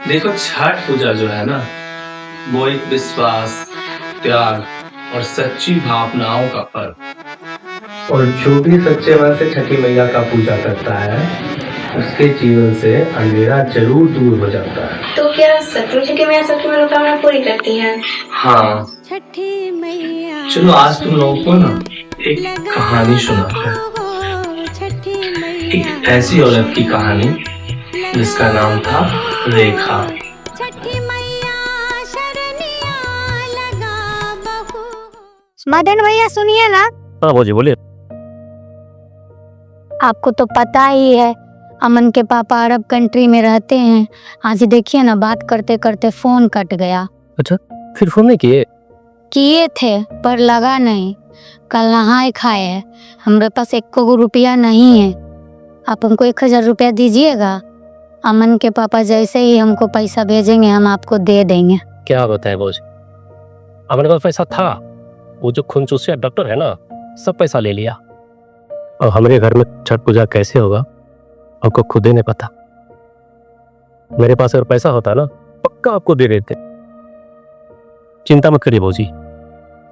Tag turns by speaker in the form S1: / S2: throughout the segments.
S1: देखो, छठ पूजा जो है ना, वो एक विश्वास, त्याग और सच्ची भावनाओं का पर्व। और जो भी सच्चे मन से छठी मैया का पूजा करता है, उसके जीवन से अंधेरा जरूर दूर हो जाता है।
S2: तो क्या सच में छठी मैया सबकी मनोकामना पूरी करती है?
S1: हाँ।
S3: छठी मैया,
S1: चलो आज तुम लोगों को ना एक कहानी सुनाते हैं। एक ऐसी औरत की कहानी जिसका नाम था रेखा।
S3: मदन भैया सुनिए ना।
S4: हाँ भौजी बोलिए।
S3: आपको तो पता ही है, अमन के पापा अरब कंट्री में रहते हैं। आज देखिए ना, बात करते करते फोन कट गया।
S4: अच्छा, फिर फोन नहीं
S3: किए थे पर लगा नहीं। कल नहाए खाए है, हमारे पास 1 रुपया नहीं है। आप हमको 1000 रुपया दीजिएगा। अमन के पापा जैसे ही हमको पैसा भेजेंगे हम आपको दे देंगे।
S4: क्या बताए भौजी, हमारे पास पैसा था, वो जो खून चूसिया डॉक्टर है ना, सब पैसा ले लिया। और हमारे घर में छठ पूजा कैसे होगा आपको खुद ही नहीं पता। मेरे पास अगर पैसा होता ना, पक्का आपको दे देते। चिंता मत करिए भौजी,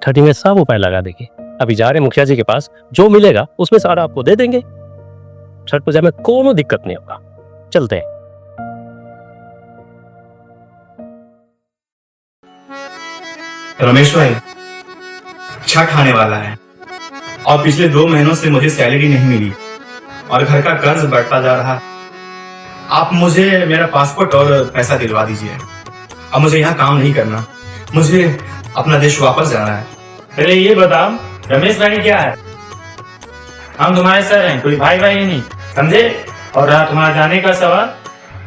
S4: छठी में सब उपाय लगा देंगे। अभी जा रहे मुखिया जी के पास, जो मिलेगा उसमें सारा आपको दे देंगे। छठ पूजा में कोनो दिक्कत नहीं होगा। चलते हैं।
S5: रमेश भाई, छठ आने वाला है और पिछले 2 महीनों से मुझे सैलरी नहीं मिली और घर का कर्ज बढ़ता जा रहा। आप मुझे मेरा पासपोर्ट और पैसा दिलवा दीजिए। अब मुझे यहाँ काम नहीं करना, मुझे अपना देश वापस जाना है।
S6: पहले ये बताओ, रमेश भाई क्या है? हम तुम्हारे सर हैं, कोई भाई भाई नहीं, समझे? और रहा तुम्हारा जाने का सवाल,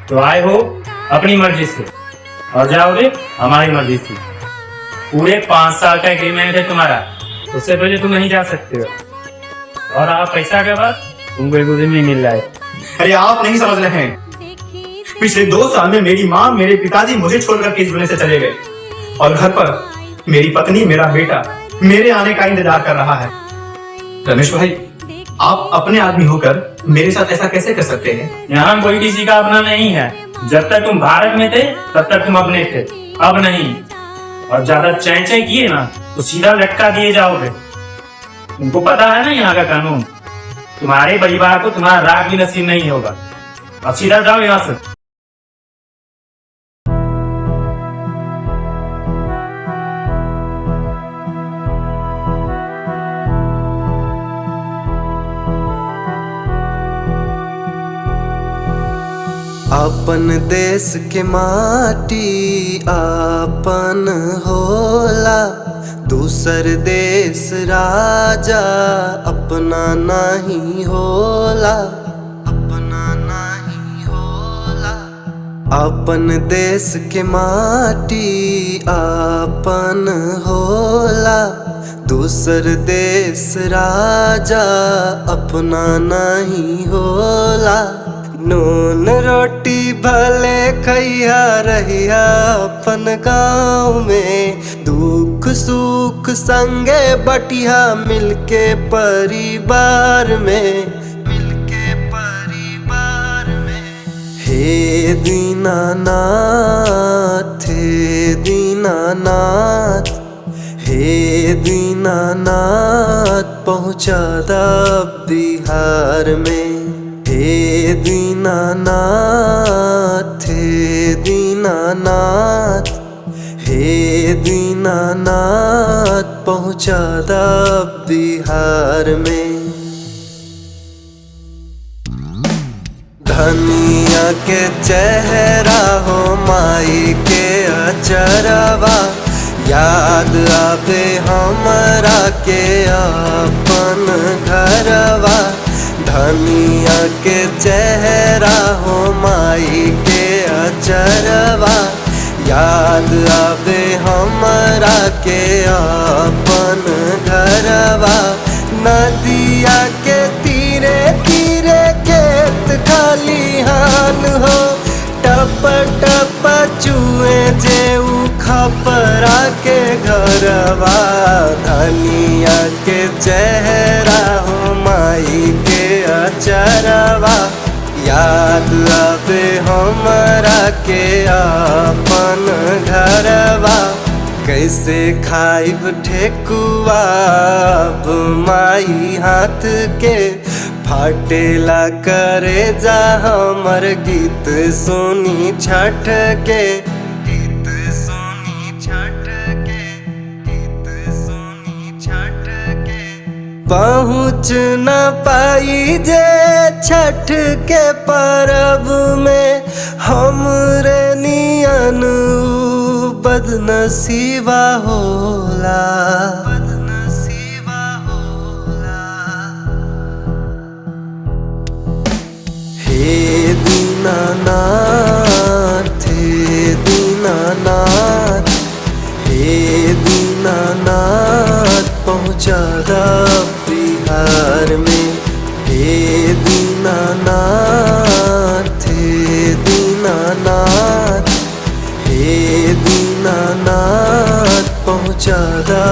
S6: तो आए हो अपनी मर्जी से और जाओगे हमारी मर्जी से। पूरे 5 साल का एग्रीमेंट है तुम्हारा, उससे पहले तुम नहीं जा सकते हो। और आप पैसा के बाद तुमको 1 दिन नहीं मिल रहा है।
S5: अरे आप नहीं समझ रहे हैं, पिछले 2 साल में मेरी माँ, मेरे पिताजी मुझे छोड़कर किस दुनिया से चले गए और घर पर मेरी पत्नी, मेरा बेटा मेरे आने का इंतजार कर रहा है। रमेश भाई, आप अपने आदमी होकर मेरे साथ ऐसा कैसे कर सकते हैं?
S6: यहाँ कोई किसी का अपना नहीं है। जब तक तुम भारत में थे तब तक तुम अपने थे, अब नहीं। और ज्यादा चैं किए ना तो सीधा लटका दिए जाओगे। तुमको पता है ना यहाँ का कानून। तुम्हारे परिवार को तुम्हारा राग भी नसीब नहीं होगा। अब सीधा जाओ यहाँ से।
S7: अपन देश के माटी आपन होला, दूसर देश राजा अपना नहीं होला, अपना नहीं होला। अपन देश के माटी आपन होला, दूसर देश राजा अपना नहीं होला। नून रोटी भले खैया रहिया अपन गाँव में, दुख सुख संगे बटिया मिलके परिवार में, मिलके परिवार में। हे दीनानाथ, हे दीनानाथ, हे दीनानाथ, पहुँचा दा बिहार में। हे दीनानाथ, हे दीनानाथ, हे दीनानाथ, पहुँचा दा बिहार में। धनिया के चेहरा हो माई के अचरवा, याद आवे हमरा के अपन घरवा। धनिया के चेहरा हो माई के अचरवा, याद आवे हमरा के अपन घरवा। नदिया के तीरे तीरे खेत खलिहान हो, टप टप चुए जेऊ खपरा के घरवा। धनिया के चेहरा हो माई के अचरवा, याद याद आवे हमरा के अपन घरवा। कैसे खाइब ठेकुआ अब माई हाथ के, फाटेला करे जा हमर गीत सुनी छठ के। गीत सुनी छठ के, गीत सुनी छठ के। पहुँच न पाई जे छठ के परब में, हमरे नियन बदनसीबा होला। हे दीनानाथ, हे दीनानाथ, हे दीनानाथ, पहुँचा दा बिहार में। हे दीनानाथ, हे दीनानाथ, हे दीनानाथ, पहुँचा दा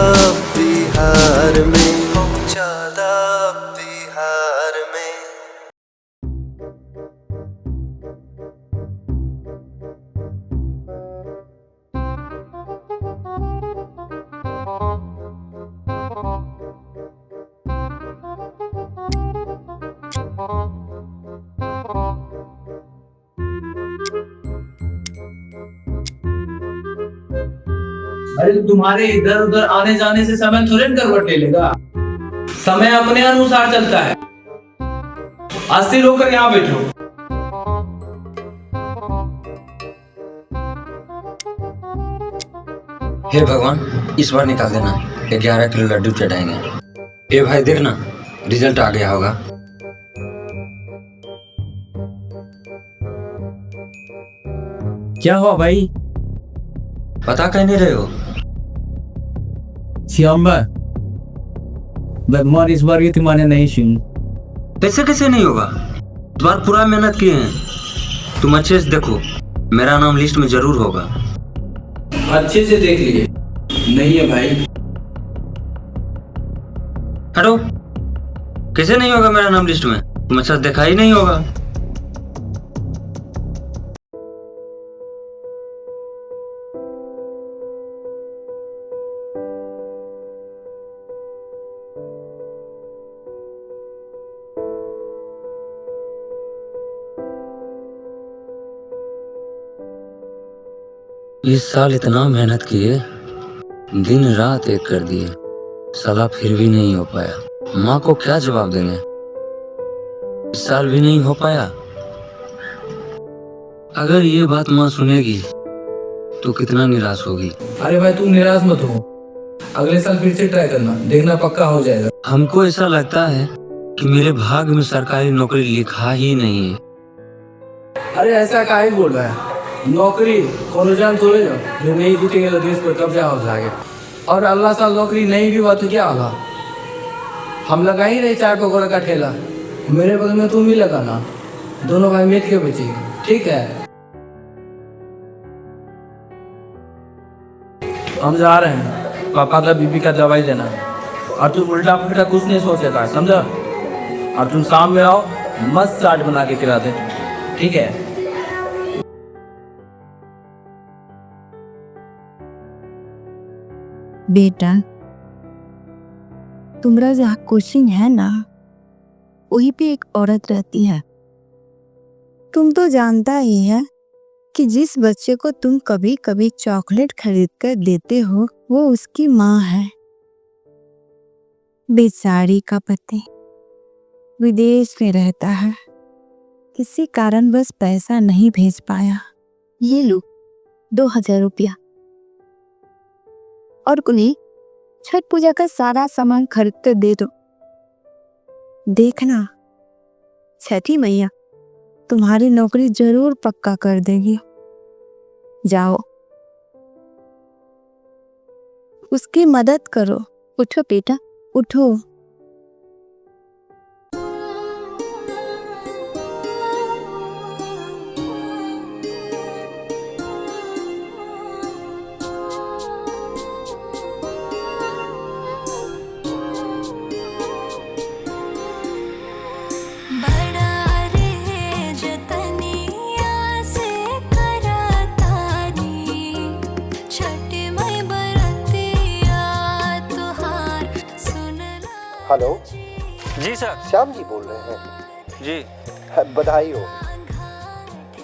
S7: बिहार में, पहुँचा दा बिहार में।
S1: अरे तुम्हारे इधर उधर आने जाने से समय थोड़े करवट ले लेगा। समय अपने अनुसार चलता है। अस्थिर होकर यहाँ बैठो।
S8: हे भगवान, इस बार निकाल देना, 11 किलो लड्डू चढ़ाएंगे। ए भाई देखना, रिजल्ट आ गया होगा।
S6: क्या हुआ भाई?
S8: पता कह नहीं रहे हो?
S6: भगवान इस बार ये तुम्हारे नहीं सुन।
S8: कैसे कैसे नहीं होगा? इस बार पूरा मेहनत किए हैं। तुम अच्छे से देखो, मेरा नाम लिस्ट में जरूर होगा।
S1: अच्छे से देख लिए। नहीं है भाई।
S8: हटो, कैसे नहीं होगा मेरा नाम लिस्ट में? तुम अच्छा देखा ही नहीं होगा। इस साल इतना मेहनत किए, दिन रात एक कर दिए, साला फिर भी नहीं हो पाया। माँ को क्या जवाब देंगे? इस साल भी नहीं हो पाया। अगर ये बात माँ सुनेगी तो कितना निराश होगी।
S1: अरे भाई तुम निराश मत हो, अगले साल फिर से ट्राई करना, देखना पक्का हो जाएगा।
S8: हमको ऐसा लगता है कि मेरे भाग्य में सरकारी नौकरी लिखा ही नहीं है।
S1: अरे ऐसा काहे बोल रहा है? नौकरी कोनो जान थोड़े ना, जो नहीं जीतेंगे तो देश पर कब्जा हो जाएगा। और अगला साल नौकरी नहीं भी हुआ तो क्या होगा? हम लगा ही नहीं 4 पकौड़े का ठेला, मेरे बगल में तुम भी लगाना, दोनों भाई मिल के बेचेंगे, ठीक है? हम जा रहे हैं, पापा का बीपी का दवाई देना, और तुम उल्टा पुल्टा कुछ नहीं सोचेगा, समझा? और तुम शाम में आओ, मस्त चाट बना के खिला दे, ठीक है?
S9: बेटा, तुम्हारा जहाँ कोचिंग है ना, वहीं पे एक औरत रहती है। तुम तो जानता ही है कि जिस बच्चे को तुम कभी कभी चॉकलेट खरीद कर देते हो वो उसकी माँ है। बेचारी का पति विदेश में रहता है, किसी कारण बस पैसा नहीं भेज पाया।
S3: ये लो 2000 रुपया। और कुनी छठ पूजा का सारा सामान खरीद कर दे दो।
S9: देखना, छठी मैया तुम्हारी नौकरी जरूर पक्का कर देगी। जाओ, उसकी मदद करो।
S3: उठो बेटा,
S9: उठो।
S10: बड़ा रे जतन हेलो
S8: जी सर।
S10: श्याम जी बोल रहे हैं
S8: जी
S10: बधाई हो।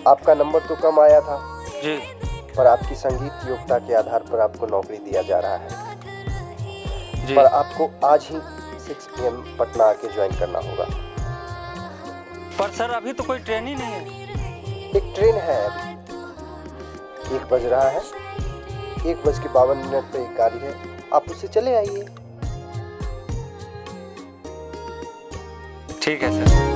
S10: आपका नंबर तो कम आया था
S8: जी।
S10: पर आपकी संगीत योग्यता के आधार पर आपको नौकरी दिया जा रहा है
S8: जी।
S10: पर आपको आज ही 6 PM पटना आके ज्वाइन करना होगा।
S8: पर सर अभी तो कोई ट्रेन ही नहीं है।
S10: एक ट्रेन है अभी, 1 बज रहा है, 1:52 पे एक गाड़ी है, आप उससे चले आइए।
S8: ठीक है सर।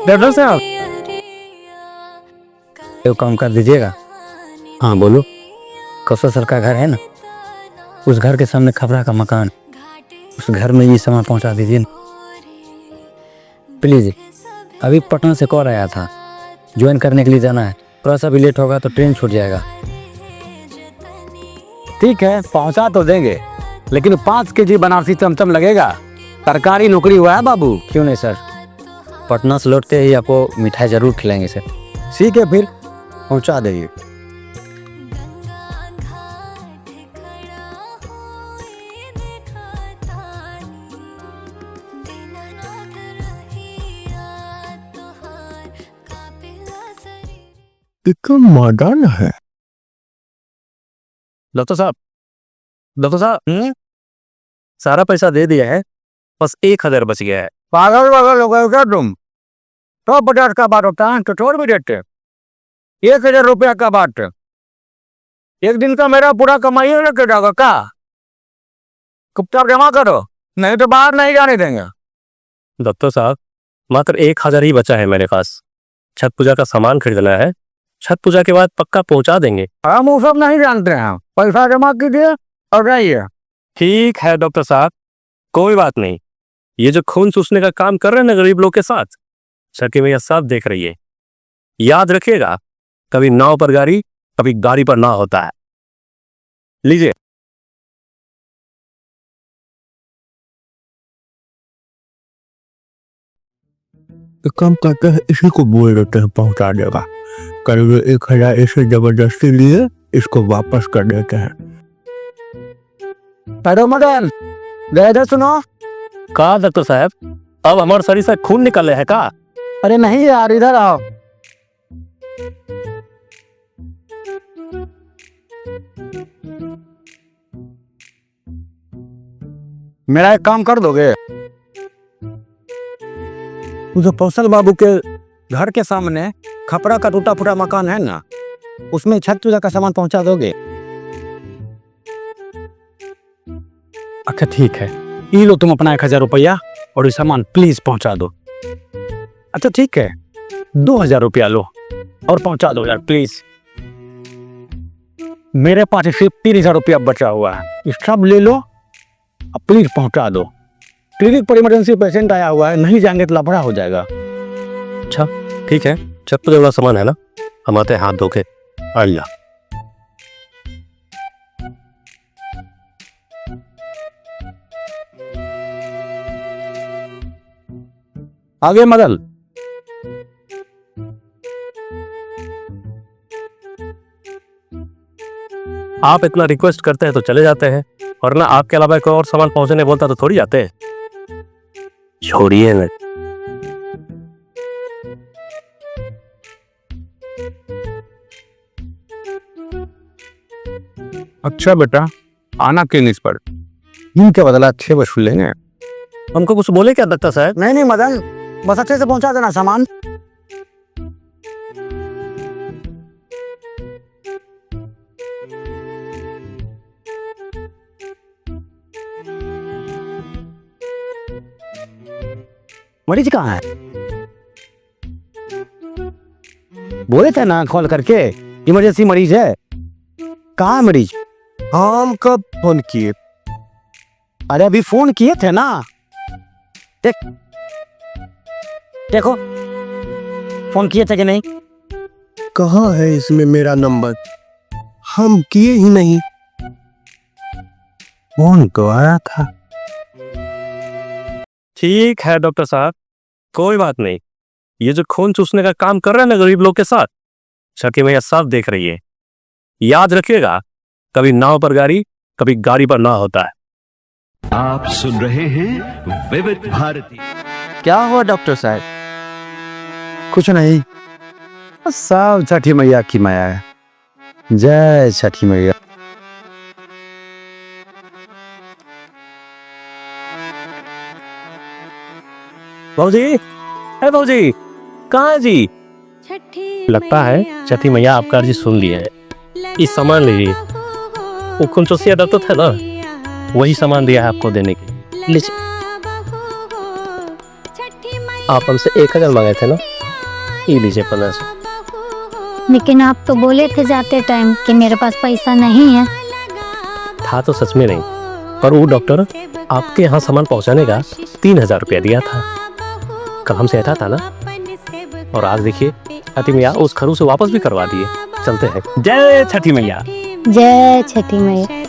S4: डॉक्टर साहब
S8: एक काम कर दीजिएगा।
S4: हाँ बोलो।
S8: कौशल सर का घर है ना, उस घर के सामने खपरा का मकान, उस घर में ये सामान पहुंचा दीजिए ना प्लीज। अभी पटना से कॉल आया था, ज्वाइन करने के लिए जाना है। थोड़ा सा भी लेट होगा तो ट्रेन छूट जाएगा।
S11: ठीक है पहुंचा तो देंगे, लेकिन 5 kg बनारसी चमचम लगेगा। सरकारी नौकरी हुआ है बाबू।
S8: क्यों नहीं सर, पटना से लौटते ही आपको मिठाई जरूर खिलाएंगे सर।
S11: ठीक है फिर पहुंचा देंगे।
S4: मॉडर्न है। डॉक्टर साहब सारा पैसा दे दिया है, बस 1000 बच गया है।
S11: पागल वागल हो गए क्या तुम? 150 का बात होता है तो छोड़ भी देते। 1000 रुपया का बात, एक दिन का मेरा पूरा कमाई लेके जाओगा क्या? चुपचाप जमा करो, नहीं तो बाहर नहीं जाने देंगे।
S4: डॉक्टर साहब मात्र 1000 ही बचा है मेरे पास। छठ पूजा का सामान खरीदना है, छठ पूजा के बाद पक्का पहुंचा देंगे।
S11: हम वो सब नहीं जानते हैं, पैसा जमा कीजिए और जाइए।
S4: ठीक है डॉक्टर साहब, कोई बात नहीं। ये जो खून चूसने का काम कर रहे हैं ना गरीब लोग के साथ, सकी भैया सब देख रही है। याद रखिएगा, कभी नाव पर गाड़ी, कभी गाड़ी पर नाव होता है। लीजिए।
S11: काम करते हैं, इसी को बोल देते हैं पहुंचा देगा। करीब 1000 ऐसे जबरदस्ती लिए, इसको वापस कर देते हैं। हेलो मदन, गए सुनो।
S4: कहा डॉक्टर साहब, अब हमारे शरीर से खून निकले है का?
S11: अरे नहीं यार, इधर आओ। मेरा एक काम कर दोगे? जो कौशल बाबू के घर के सामने खपरा का टूटा फूटा मकान है ना, उसमें छठ पूजा का सामान पहुंचा दोगे? अच्छा ठीक है, ये लो तुम अपना 1000 रुपया और ये सामान प्लीज पहुंचा दो। अच्छा ठीक है, 2000 रुपया लो और पहुंचा दो यार प्लीज। मेरे पास सिर्फ 3000 रुपया बचा हुआ है, ये सब ले लो और प्लीज पहुंचा दो। क्लिनिक पर इमरजेंसी पेशेंट आया हुआ है, नहीं जाएंगे तो लफड़ा हो जाएगा।
S4: अच्छा ठीक है, छठ पूजा वाला सामान है ना, हम आते हैं हाथ धो के। अल्लाह।
S11: आगे मदल।
S4: आप इतना रिक्वेस्ट करते हैं तो चले जाते हैं, और ना आपके अलावा कोई और सामान पहुंचने बोलता तो थोड़ी जाते हैं। छोड़िए ना।
S11: अच्छा बेटा, आना क्लिनिक पर, इनके बदला अच्छे वसूल लेंगे।
S4: हमको कुछ बोले क्या डॉक्टर साहब?
S11: नहीं नहीं मदन, बस अच्छे से पहुंचा देना सामान। मरीज कहाँ है? बोले थे ना कॉल करके इमरजेंसी मरीज है। कहाँ है मरीज? हम कब फोन किए? अरे अभी फोन किए थे ना। देखो फोन किए थे कि नहीं? कहाँ है इसमें मेरा नंबर? हम किए ही नहीं। फोन तो आया था।
S4: ठीक है डॉक्टर साहब, कोई बात नहीं। ये जो खून चूसने का काम कर रहे हैं ना गरीब लोग के साथ, छठी मैया सब देख रही है। याद रखिएगा, कभी नाव पर गाड़ी, कभी गाड़ी पर नाव होता है।
S12: आप सुन रहे हैं विविध भारती।
S11: क्या हुआ डॉक्टर साहब? कुछ नहीं, सब छठी मैया की माया है। जय छठी मैया।
S4: भाजी, है भाजी, कहाँ है जी? लगता है छठी मैया आपका अर्जी सुन लिया है। इस सामान लीजिए। वो खून चूसिया डॉक्टर था ना, वही सामान दिया है आपको देने के लिए। लीजिए। आप हमसे 1000 मांगे थे ना, ये लीजिए 1500।
S3: लेकिन आप तो बोले थे जाते टाइम कि मेरे पास पैसा नहीं है।
S4: था तो सच में नहीं, पर वो डॉक्टर आपके यहाँ सामान पहुँचाने का 3000 रुपया दिया था। कल हमसे ऐसा था ना, और आज देखिए छठी मैया उस खरू से वापस भी करवा दिए। चलते हैं। जय छठी मैया।
S3: जय छठी मैया।